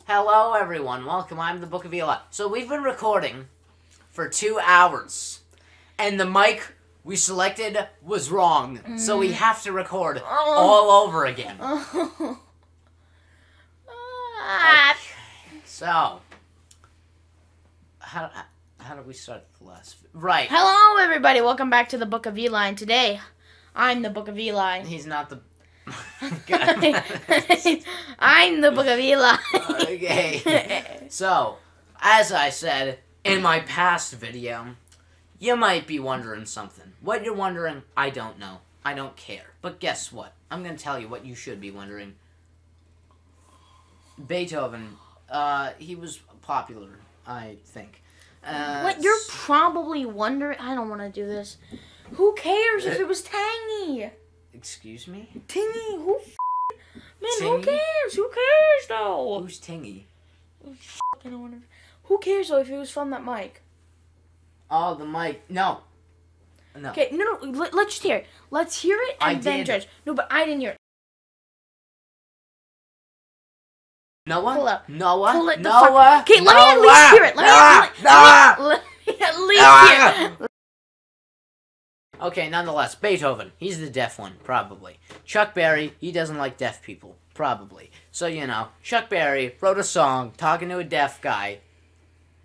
Hello, everyone. Welcome. I'm the Book of Eli. So we've been recording for 2 hours, and the mic we selected was wrong. So we have to record all over again. Okay. So, how did we start the last? Right. Hello, everybody. Welcome back to the Book of Eli. And today, I'm the Book of Eli. He's not the. I'm the Book of Eli. Okay. So, as I said in my past video, you might be wondering something. What you're wondering, I don't know. I don't care. But guess what? I'm going to tell you what you should be wondering. Beethoven, he was popular, I think. What you're probably wondering, I don't want to do this. Who cares if it was tangy? Excuse me? Tingy, man, Tingy? who cares? Who cares, though? Who's Tingy? I don't want to. Who cares, though, if it was from that mic? Oh, the mic. No. No. Okay, no, let's just hear it. Let's hear it and then judge. No, but I didn't hear it. Noah? Pull up. Noah? Pull it Noah? Okay, let me at least hear it. Let me at least hear it. Okay, nonetheless, Beethoven, he's the deaf one, probably. Chuck Berry, he doesn't like deaf people, probably. So, you know, Chuck Berry wrote a song talking to a deaf guy.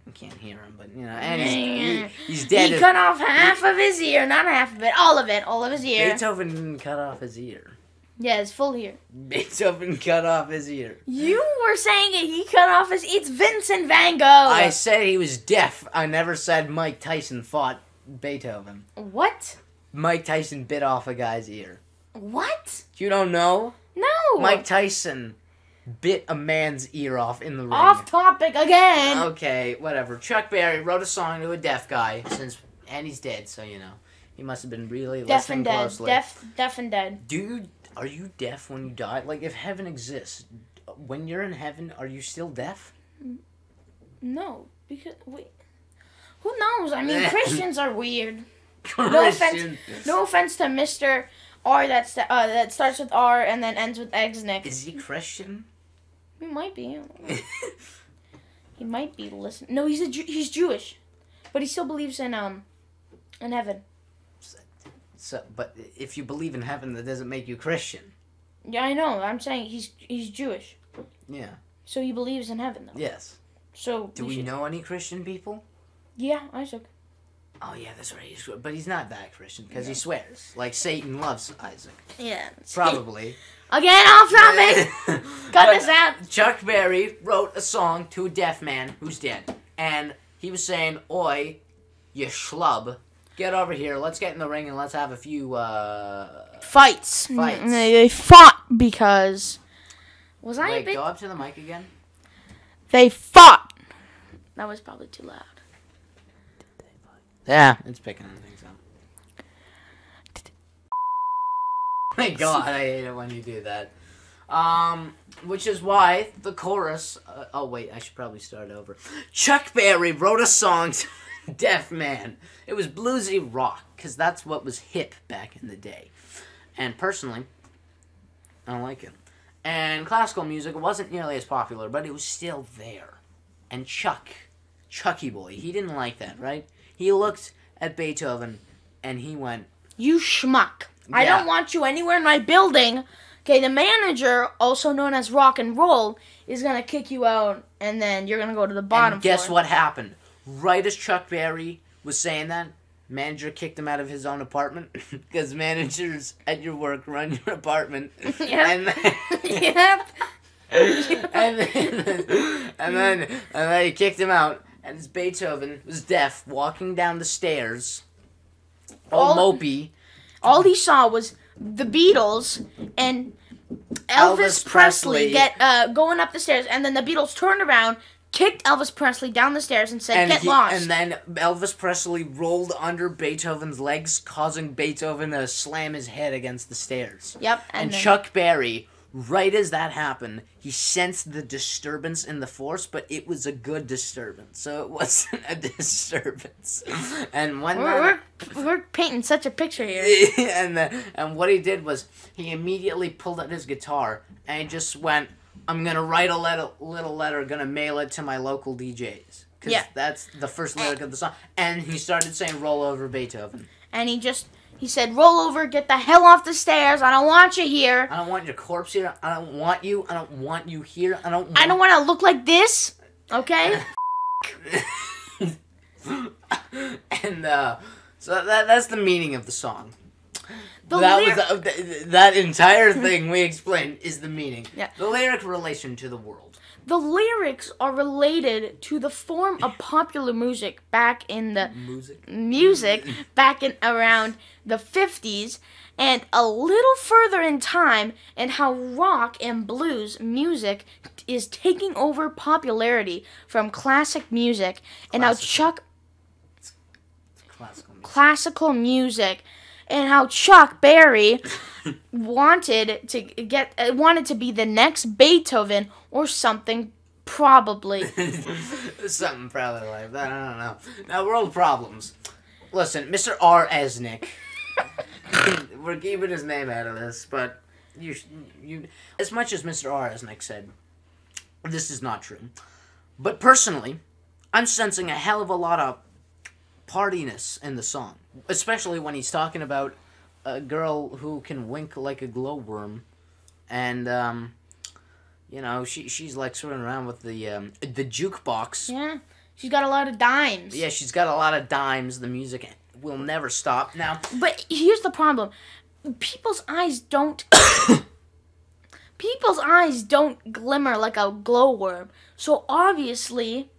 I can't hear him, but, you know, and he's dead. He cut off half of his ear, not half of it, all of his ear. Beethoven didn't cut off his ear. Yeah, his full ear. Beethoven cut off his ear. You were saying it, he cut off his, it's Vincent van Gogh. I said he was deaf. I never said Mike Tyson fought Beethoven. What? Mike Tyson bit off a guy's ear. What? You don't know? No. Mike Tyson bit a man's ear off in the ring. Off topic again. Okay, whatever. Chuck Berry wrote a song to a deaf guy, and he's dead, so you know. He must have been really listening closely. Deaf and dead. Dude, are you deaf when you die? Like, if heaven exists, when you're in heaven, are you still deaf? No, because who knows? I mean, Christians are weird. No offense to Mr. R that starts with R and then ends with Exnick. Is he Christian? He might be. He might be listening. No, he's Jewish, but he still believes in heaven. So, but if you believe in heaven, that doesn't make you Christian. Yeah, I know. I'm saying he's Jewish. Yeah. So he believes in heaven, though. Yes. So do we know any Christian people? Yeah, Isaac. Oh, yeah, that's right. But he's not that Christian because he swears. Like, Satan loves Isaac. Yeah. Probably. Again, off topic! Cut this out. Chuck Berry wrote a song to a deaf man who's dead. And he was saying, "Oi, you schlub, get over here. Let's get in the ring and let's have a few, Fights. They fought because... Was I a bit... go up to the mic again. They fought. That was probably too loud. Yeah, it's picking things up. My God, I hate it when you do that. Which is why the chorus... oh, wait, I should probably start over. Chuck Berry wrote a song to a deaf man. It was bluesy rock, because that's what was hip back in the day. And personally, I don't like it. And classical music wasn't nearly as popular, but it was still there. And Chucky boy, he didn't like that, right? He looked at Beethoven, and he went... You schmuck. Yeah. I don't want you anywhere in my building. Okay, the manager, also known as rock and roll, is going to kick you out, and then you're going to go to the bottom and guess what happened? Right as Chuck Berry was saying that, manager kicked him out of his own apartment, because managers at your work run your apartment. Yep. And then, yep. and then he kicked him out. And as Beethoven was deaf, walking down the stairs, all mopey. All he saw was the Beatles and Elvis Presley going up the stairs, and then the Beatles turned around, kicked Elvis Presley down the stairs, and said, "Get lost." And then Elvis Presley rolled under Beethoven's legs, causing Beethoven to slam his head against the stairs. Yep. And Chuck Berry... Right as that happened, he sensed the disturbance in the force, but it was a good disturbance, so it wasn't a disturbance. And when we're painting such a picture here. And what he did was he immediately pulled out his guitar and he just went, I'm gonna write a little letter, gonna mail it to my local DJs. Because that's the first lyric of the song. And he started saying, roll over Beethoven. And he said, roll over, get the hell off the stairs. I don't want you here. I don't want your corpse here. I don't want you. I don't want you here. I don't want to look like this. Okay? And so that's the meaning of the song. That entire thing we explained is the meaning. Yeah. The lyric relation to the world. The lyrics are related to the form of popular music back in the music back in around the 50s, and a little further in time, and how rock and blues music is taking over popularity from classic music, and how classical music, and how Chuck Berry wanted to be the next Beethoven or something, probably. Something probably like that. I don't know. Now, world problems. Listen, Mr. R. Esnick. We're keeping his name out of this, but you as much as Mr. R. Esnick said, this is not true. But personally, I'm sensing a hell of a lot of partiness in the song, especially when he's talking about a girl who can wink like a glowworm, and she's like swimming around with the jukebox. Yeah, she's got a lot of dimes. Yeah, she's got a lot of dimes. The music will never stop now. But here's the problem: people's eyes don't glimmer like a glowworm. So obviously,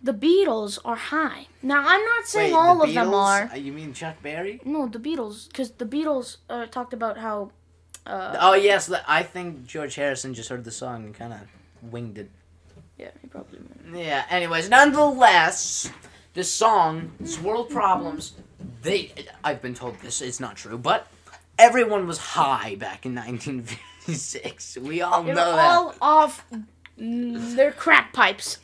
the Beatles are high. Now, I'm not saying all of them are. You mean Chuck Berry? No, the Beatles, because the Beatles talked about how... oh, yes, I think George Harrison just heard the song and kind of winged it. Yeah, he probably might. Yeah, anyways, nonetheless, this song, this World Problems, I've been told this is not true, but everyone was high back in 1956. We all know that. They were all off their crack pipes.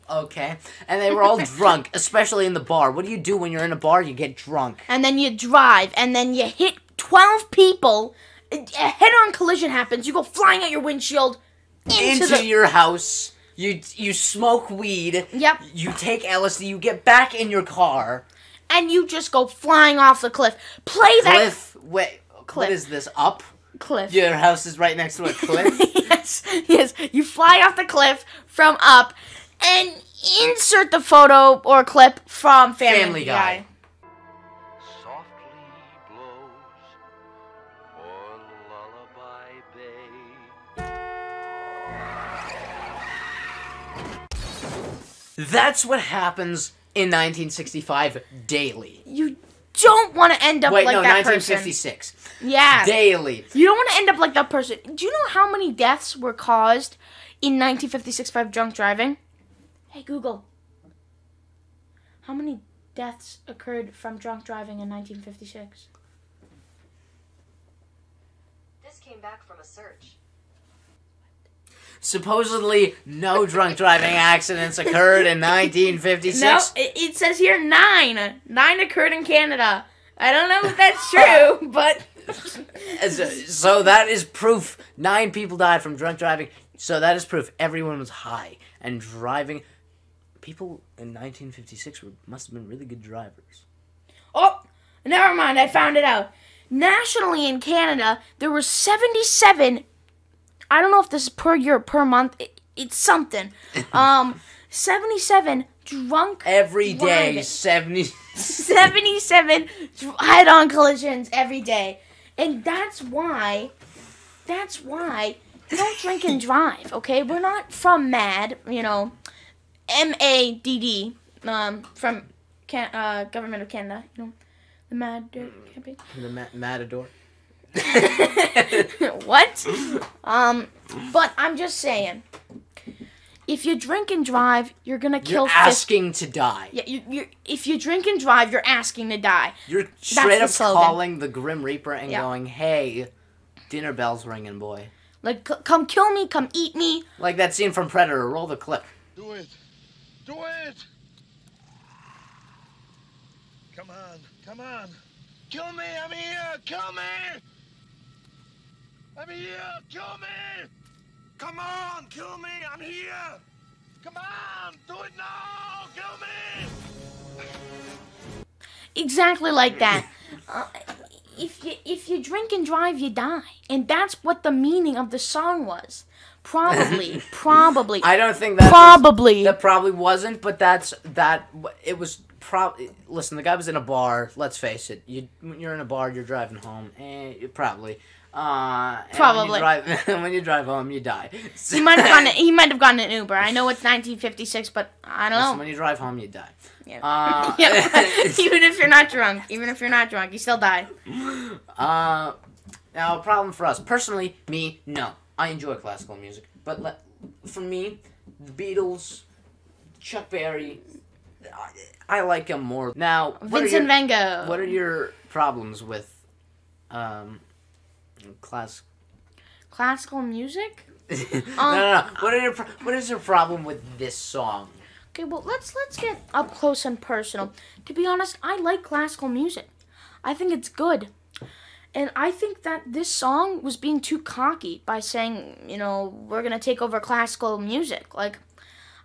Okay. And they were all drunk, especially in the bar. What do you do when you're in a bar? You get drunk. And then you drive, and then you hit 12 people. A head-on collision happens. You go flying out your windshield into your house. You smoke weed. Yep. You take LSD. You get back in your car. And you just go flying off the cliff. Play that... Cliff? Wait. Cliff. What is this? Up? Cliff. Your house is right next to a cliff? Yes. You fly off the cliff from up and insert the photo or clip from Family Guy. Softly blows o'er Lullaby Bay. That's what happens in 1965 daily. You don't want to end up like that 1956. person. Yeah. Daily. You don't want to end up like that person. Do you know how many deaths were caused in 1956 by drunk driving? Hey, Google. How many deaths occurred from drunk driving in 1956? This came back from a search. Supposedly, no drunk driving accidents occurred in 1956. No, it says here 9. 9 occurred in Canada. I don't know if that's true, but... So that is proof 9 people died from drunk driving. So that is proof everyone was high and driving. People in 1956 must have been really good drivers. Oh, never mind. I found it out. Nationally in Canada, there were 77... I don't know if this is per year or per month. It's something. 77 drunk every day. driving. 77 head-on collisions every day. And that's why you don't drink and drive, okay? We're not from MAD, MADD, from Government of Canada, the MAD campaign. The Matador. What? But I'm just saying, if you drink and drive, you're gonna kill. You're asking to die. Yeah, if you drink and drive, you're asking to die. You're straight up calling the Grim Reaper and going, "Hey, dinner bell's ringing, boy." Like, come kill me, come eat me. Like that scene from Predator. Roll the clip. Do it. Do it. Come on. Come on. Kill me. I'm here. Kill me. I'm here! Kill me! Come on, kill me! I'm here! Come on! Do it now! Kill me! Exactly like that. If you drink and drive, you die, and that's what the meaning of the song was. Probably. I don't think that probably. That probably wasn't, but it was probably. Listen, the guy was in a bar. Let's face it. When you're in a bar, you're driving home, and probably. Probably. When you drive home, you die. He might have gotten an Uber. I know it's 1956, but I don't know. When you drive home, you die. Yeah. Even if you're not drunk, you still die. Now, a problem for us personally, no, I enjoy classical music, but for me, the Beatles, Chuck Berry, I like them more. Now, Vincent Van Gogh. What are your problems with classical music? No. What is your problem with this song? Okay, well, let's get up close and personal. To be honest, I like classical music. I think it's good. And I think that this song was being too cocky by saying, we're going to take over classical music. Like,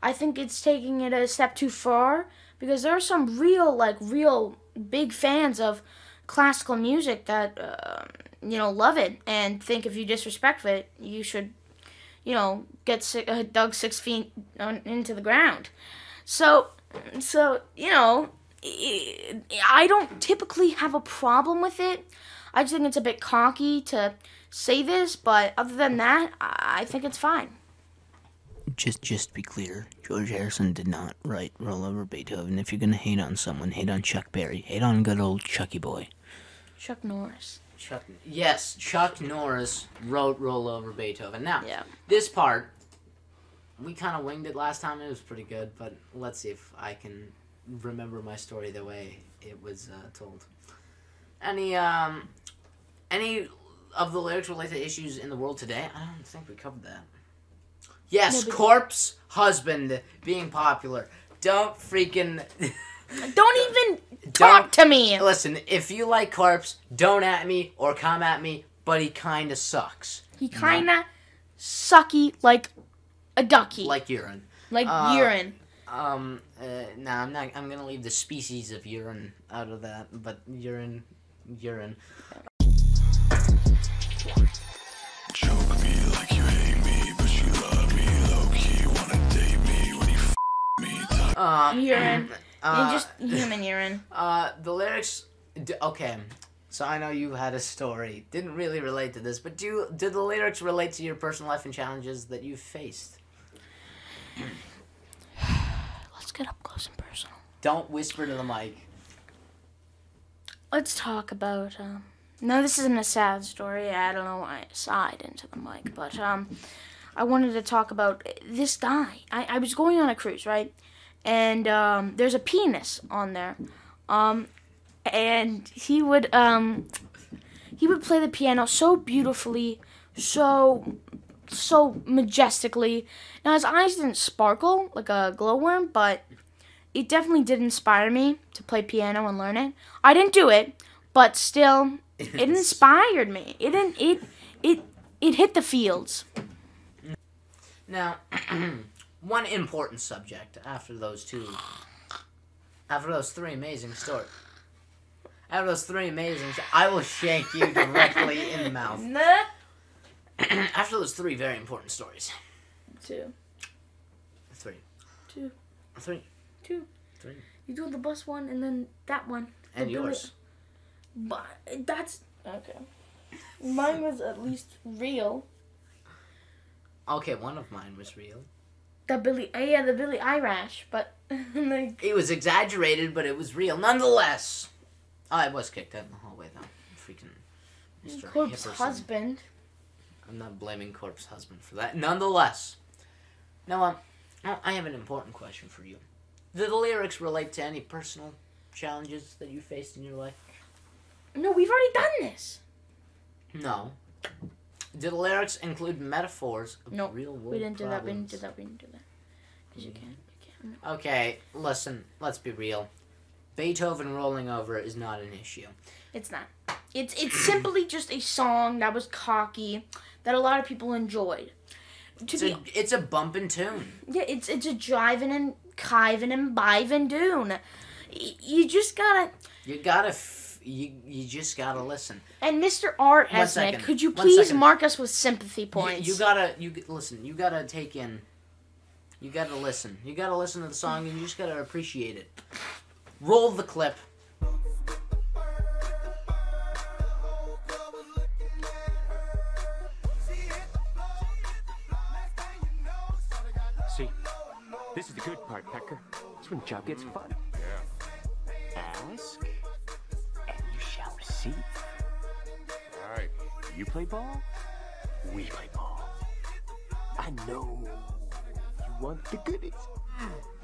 I think it's taking it a step too far, because there are some real big fans of classical music that, love it and think if you disrespect it, you should, get dug 6 feet into the ground. So, I don't typically have a problem with it. I just think it's a bit cocky to say this, but other than that, I think it's fine. Just to be clear, George Harrison did not write Roll Over Beethoven. If you're gonna hate on someone, hate on Chuck Berry. Hate on good old Chucky boy. Chuck Norris. Chuck Norris wrote Roll Over Beethoven. Now, yeah. This part, we kind of winged it last time. It was pretty good, but let's see if I can remember my story the way it was told. Any of the lyrics relate to issues in the world today? I don't think we covered that. Yes, corpse husband being popular. Don't freaking... Don't even talk to me. Listen, if you like corpse, don't at me or come at me, but he kind of sucks. He kind of sucky like a ducky. Like urine. Like urine. I'm not. I'm gonna leave the species of urine out of that, but urine. Choke me like you hate me, but you love me. Low key wanna date me when you me. Urine. Just human urine. The lyrics. Okay, so I know you had a story. Didn't really relate to this, but did the lyrics relate to your personal life and challenges that you faced? Let's get up close and personal. Don't whisper to the mic. Let's talk about, no, this isn't a sad story. I don't know why I sighed into the mic, but, I wanted to talk about this guy. I was going on a cruise, right? And, there's a penis on there. And he would play the piano so beautifully, so majestically. Now, his eyes didn't sparkle like a glowworm, but it definitely did inspire me to play piano and learn it. I didn't do it, but still, it inspired me. It hit the fields. Now, one important subject after those three amazing stories. After those three amazing, I will shank you directly in the mouth. After those three very important stories. Two. You do the bus one and then that one. And yours. But that's okay. Mine was at least real. Okay, one of mine was real. The Billy Irish, but like it was exaggerated, but it was real nonetheless. I was kicked out in the hallway though. Freaking Mr. Corpse Hipperson. husband. I'm not blaming Corpse husband for that. Nonetheless. Now, I have an important question for you. Do the lyrics relate to any personal challenges that you faced in your life? No, we've already done this. No. Do the lyrics include metaphors of real world we didn't do that. problems? Because you can't. Okay, listen, let's be real. Beethoven rolling over is not an issue. It's not. It's simply just a song that was cocky that a lot of people enjoyed. It's a bumpin' tune. Yeah, it's a driving and kiving and biving tune. You just gotta. You just gotta listen. And Mr. Art One Esnick, second. could you One please second. mark us with sympathy points? Listen. You gotta take in. You gotta listen. You gotta listen to the song, and you just gotta appreciate it. Roll the clip. See, this is the good part, Pecker. It's when the job gets fun. Ask, and you shall receive. All right. You play ball, we play ball. I know you want the goodies.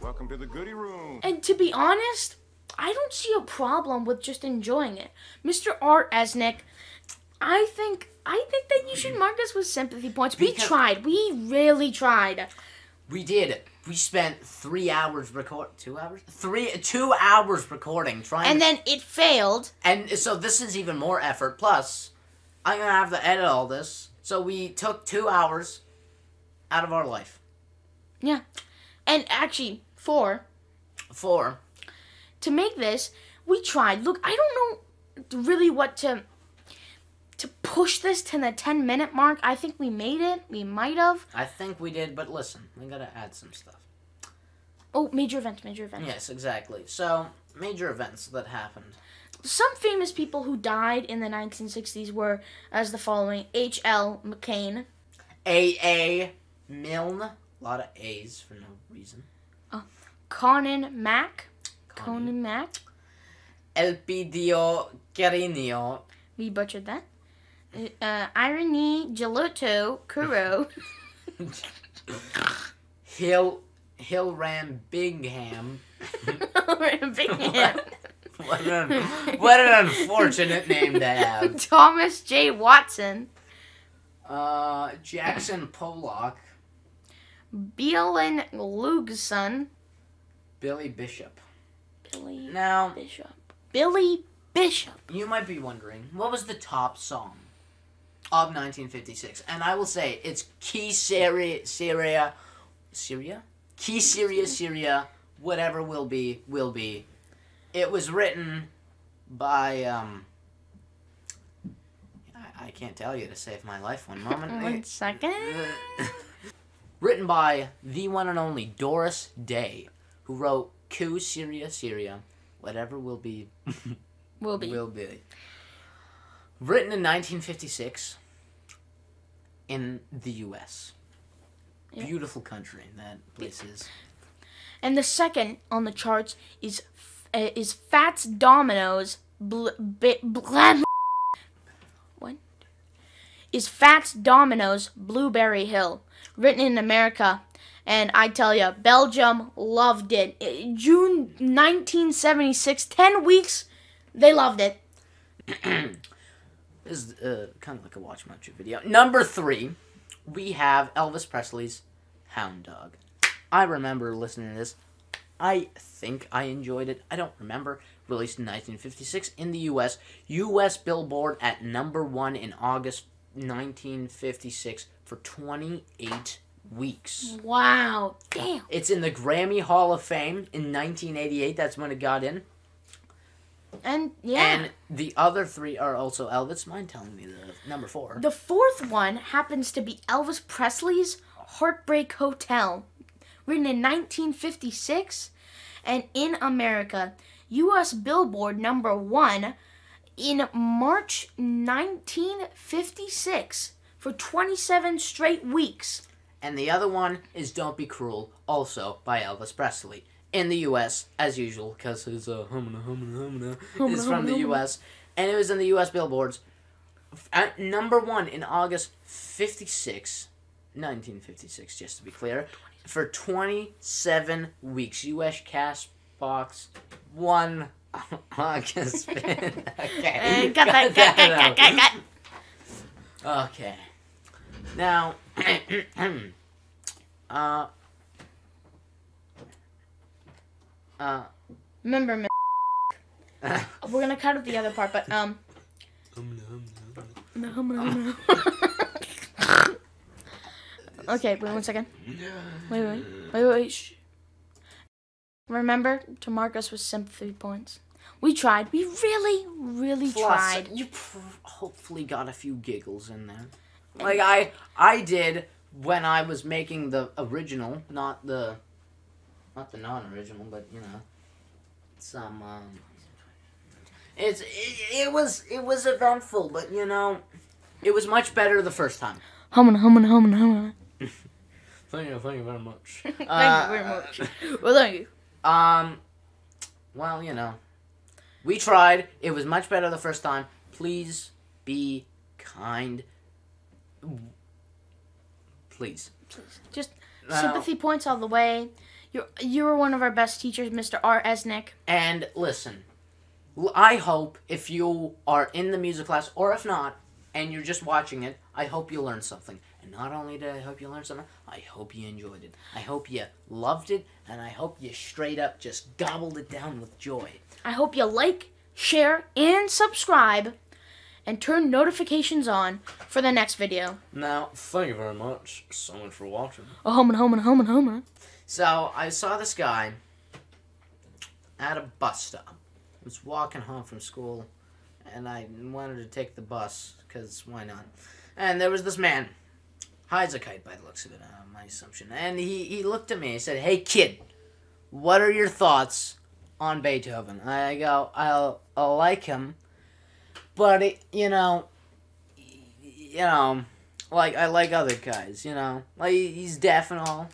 Welcome to the goodie room. And to be honest, I don't see a problem with just enjoying it. Mr. Art Esnick, I think that you should mark us with sympathy points. We tried. We really tried. We did. We spent 3 hours 2 hours? 2 hours recording trying. And then it failed. And so this is even more effort. Plus, I'm gonna have to edit all this. So we took 2 hours out of our life. Yeah. And actually, 4. To make this, we tried. Look, I don't know really what to push this to the 10-minute mark. I think we made it. We might have. I think we did, but listen, we gotta add some stuff. Oh, major events. Yes, exactly. So, major events that happened. Some famous people who died in the 1960s were as the following: H.L. McCain, A.A. Milne. A lot of A's for no reason. Conan Mack, Elpidio Carino. we butchered that. Irene Gelato Kuro, Hilram Bingham. Bingham, What an unfortunate name to have. Thomas J. Watson, Jackson Pollock. Beelin Lugson, Billy Bishop. Billy Now, Bishop. you might be wondering, what was the top song of 1956? And I will say, it's Key Syria, whatever will be. It was written by, I can't tell you to save my life. One moment. 1 second. Written by the one and only Doris Day, who wrote Q Syria, whatever will be. Will be. Written in 1956 in the U.S. Yeah. Beautiful country that place is. And the second on the charts is Fats Domino's Fats Domino's Blueberry Hill, written in America. And I tell you, Belgium loved it. June 1976, 10 weeks, they loved it. This is kind of like a Watch Much video. Number 3, we have Elvis Presley's Hound Dog. I remember listening to this. I think I enjoyed it. I don't remember. Released in 1956 in the U.S. U.S. Billboard at number 1 in August 1956 for 28 weeks. Wow. Damn. It's in the Grammy Hall of Fame in 1988. That's when it got in. And, yeah. And the other 3 are also Elvis. Mind telling me the number 4. The fourth one happens to be Elvis Presley's Heartbreak Hotel, written in 1956, and in America, U.S. Billboard number 1 in March 1956 for 27 straight weeks. And the other one is Don't Be Cruel, also by Elvis Presley. In the U.S., as usual, because his humana is from the U.S. And it was in the U.S. Billboards at number 1 in August 1956, just to be clear, for 27 weeks. U.S. Cash Box 1 August. Okay. Got. Okay. Now, Remember, We're gonna cut out the other part, but Okay, wait 1 second. Wait. Shh. Remember to mark us with sympathy points. We tried. We really tried. You hopefully got a few giggles in there. Like I did when I was making the original, not the non-original, but you know, some it was eventful, but you know, it was much better the first time. Humana. Thank you very much. Thank you very much. Well, thank you. Well, you know, we tried. It was much better the first time. Please be kind. Please. Just sympathy points all the way. You were one of our best teachers, Mr. R. Esnick. And listen, I hope if you are in the music class, or if not, and you're just watching it, I hope you learned something. And not only did I hope you learned something, I hope you enjoyed it. I hope you loved it, and I hope you straight up just gobbled it down with joy. I hope you like, share, and subscribe, and turn notifications on for the next video. Now, thank you very much so much for watching. Homer. So, I saw this guy at a bus stop. I was walking home from school, and I wanted to take the bus, because why not? And there was this man, high as a kite by the looks of it, my assumption. And he looked at me and said, "Hey, kid, what are your thoughts on Beethoven?" I go, I like him, but, like, I like other guys, you know? Like, he's deaf and all,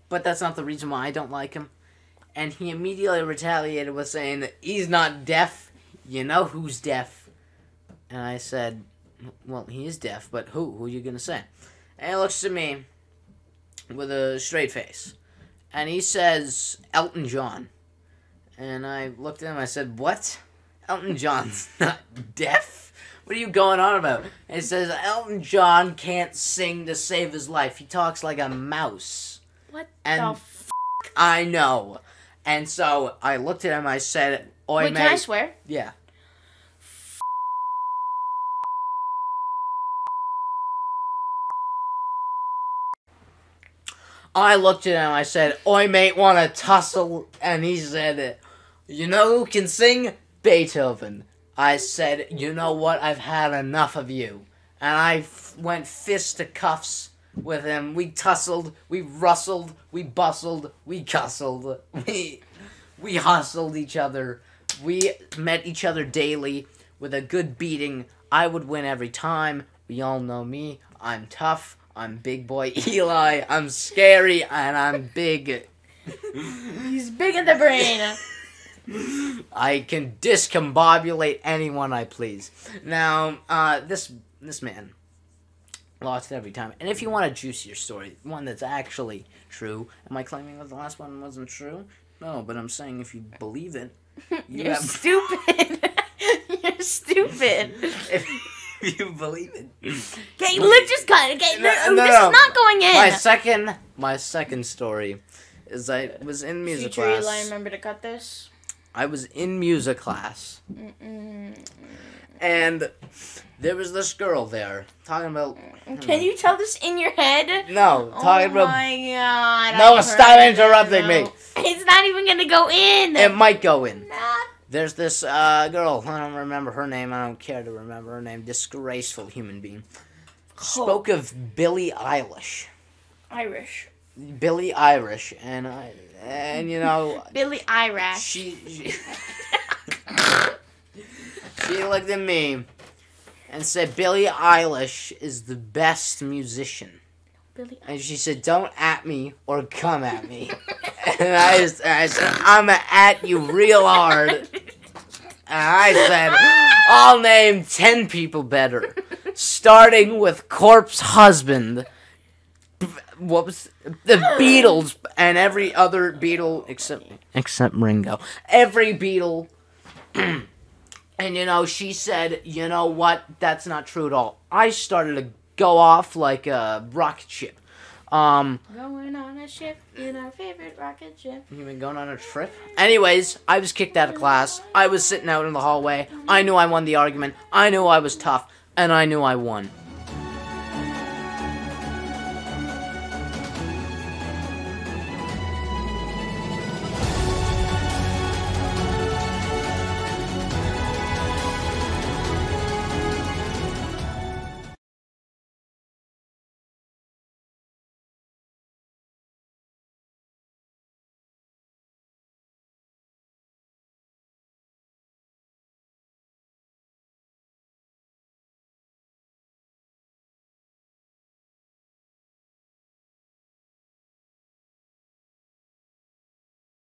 but that's not the reason why I don't like him. And he immediately retaliated with saying that he's not deaf. You know who's deaf. And I said, well, he is deaf, but who? Who are you going to say? And he looks at me with a straight face. And he says, Elton John. And I looked at him, I said, what? Elton John's not deaf? What are you going on about? And he says, Elton John can't sing to save his life. He talks like a mouse. What and the f***? I know. And so I looked at him, I said, oi, Wait, mate. can I swear? Yeah. I looked at him, I said, oi, mate, wanna tussle? And he said, you know who can sing? Beethoven. I said, you know what? I've had enough of you. And I went fist to cuffs with him. We tussled, we rustled, we bustled, we cussled, we hustled each other. We met each other daily with a good beating. I would win every time. We all know me. I'm tough. I'm big boy Eli. I'm scary and I'm big. He's big in the brain. I can discombobulate anyone I please. Now, this man lost every time. And if you want a juicier story, one that's actually true, am I claiming that the last one wasn't true? No, but I'm saying if you believe it, You're stupid. You're stupid. If you believe it. Okay, let's just cut. Okay, No, this no. is not going in. My second story is I was in music Future class. Eli, remember to cut this. I was in music class. And there was this girl there talking about. Can you tell this in your head? No, talking about. Oh my god. No, I stop heard interrupting me. It's not even gonna go in. It might go in. Nah. There's this girl. I don't remember her name. I don't care to remember her name. Disgraceful human being. Spoke of Billie Eilish. Irish. Billie Irish, and you know. Billie Irish. She looked at me and said, Billie Eilish is the best musician. Billie. And she said, don't at me or come at me. And I said, I'm at you real hard. And I said, I'll name 10 people better. Starting with Corpse Husband. What was the Beatles and every other Beatle except Ringo. Every Beatle. And you know, she said, you know what? That's not true at all. I started to go off like a rocket ship. Going on a ship in our favorite rocket ship. You been going on a trip? Anyways, I was kicked out of class. I was sitting out in the hallway. I knew I won the argument. I knew I was tough. And I knew I won.